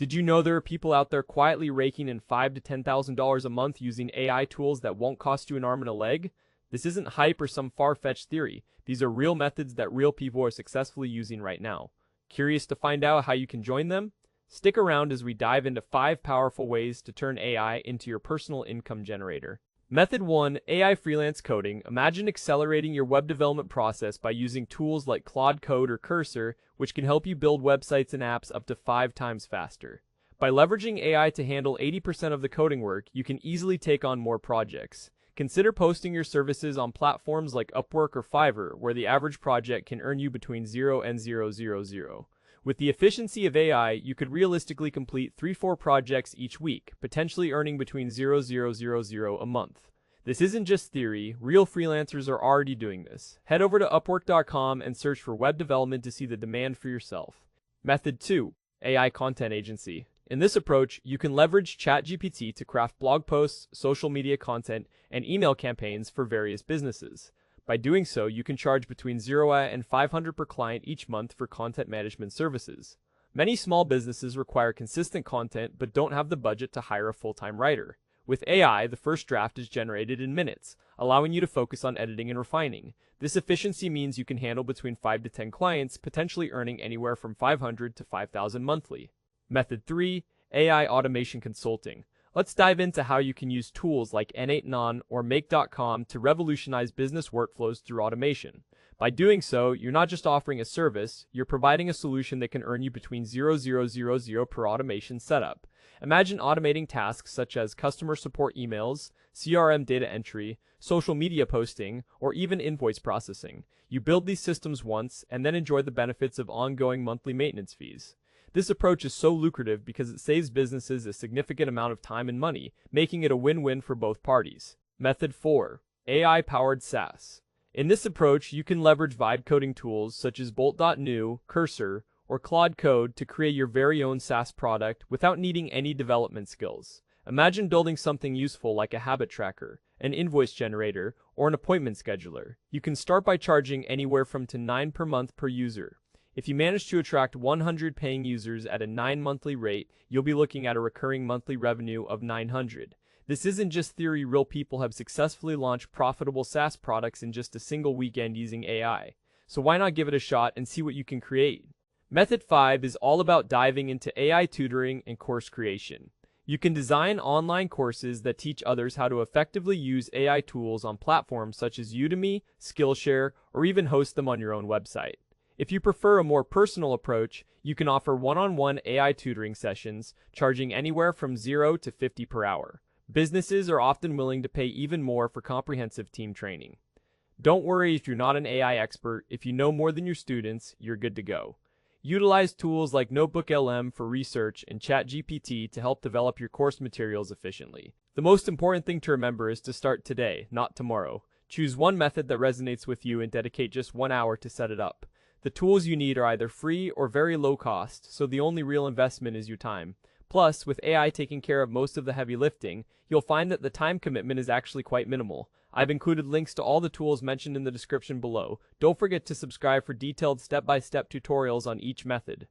Did you know there are people out there quietly raking in $5,000 to $10,000 a month using AI tools that won't cost you an arm and a leg? This isn't hype or some far-fetched theory. These are real methods that real people are successfully using right now. Curious to find out how you can join them? Stick around as we dive into 5 powerful ways to turn AI into your personal income generator. Method 1. AI Freelance Coding. Imagine accelerating your web development process by using tools like Claude Code or Cursor, which can help you build websites and apps up to 5 times faster. By leveraging AI to handle 80% of the coding work, you can easily take on more projects. Consider posting your services on platforms like Upwork or Fiverr, where the average project can earn you between 0 and 000. With the efficiency of AI, you could realistically complete 3-4 projects each week, potentially earning between 0.000 a month. This isn't just theory, real freelancers are already doing this. Head over to Upwork.com and search for web development to see the demand for yourself. Method 2. AI Content Agency. In this approach, you can leverage ChatGPT to craft blog posts, social media content, and email campaigns for various businesses. By doing so, you can charge between $0 and $500 per client each month for content management services. Many small businesses require consistent content but don't have the budget to hire a full-time writer. With AI, the first draft is generated in minutes, allowing you to focus on editing and refining. This efficiency means you can handle between 5 to 10 clients, potentially earning anywhere from $500 to $5,000 monthly. Method 3. AI Automation Consulting. Let's dive into how you can use tools like N8N or Make.com to revolutionize business workflows through automation. By doing so, you're not just offering a service, you're providing a solution that can earn you between 0.000 per automation setup. Imagine automating tasks such as customer support emails, CRM data entry, social media posting, or even invoice processing. You build these systems once and then enjoy the benefits of ongoing monthly maintenance fees. This approach is so lucrative because it saves businesses a significant amount of time and money, making it a win-win for both parties. Method 4. AI-powered SaaS. In this approach, you can leverage vibe coding tools such as Bolt.new, Cursor, or Claude Code to create your very own SaaS product without needing any development skills. Imagine building something useful like a habit tracker, an invoice generator, or an appointment scheduler. You can start by charging anywhere from $9 per month per user. If you manage to attract 100 paying users at a 9 monthly rate, you'll be looking at a recurring monthly revenue of $900. This isn't just theory, real people have successfully launched profitable SaaS products in just a single weekend using AI. So why not give it a shot and see what you can create? Method 5 is all about diving into AI tutoring and course creation. You can design online courses that teach others how to effectively use AI tools on platforms such as Udemy, Skillshare, or even host them on your own website. If you prefer a more personal approach, you can offer one-on-one AI tutoring sessions, charging anywhere from 0 to $50 per hour. Businesses are often willing to pay even more for comprehensive team training. Don't worry if you're not an AI expert. If you know more than your students, you're good to go. Utilize tools like NotebookLM for research and ChatGPT to help develop your course materials efficiently. The most important thing to remember is to start today, not tomorrow. Choose one method that resonates with you and dedicate just 1 hour to set it up. The tools you need are either free or very low cost, so the only real investment is your time. Plus, with AI taking care of most of the heavy lifting, you'll find that the time commitment is actually quite minimal. I've included links to all the tools mentioned in the description below. Don't forget to subscribe for detailed step-by-step tutorials on each method.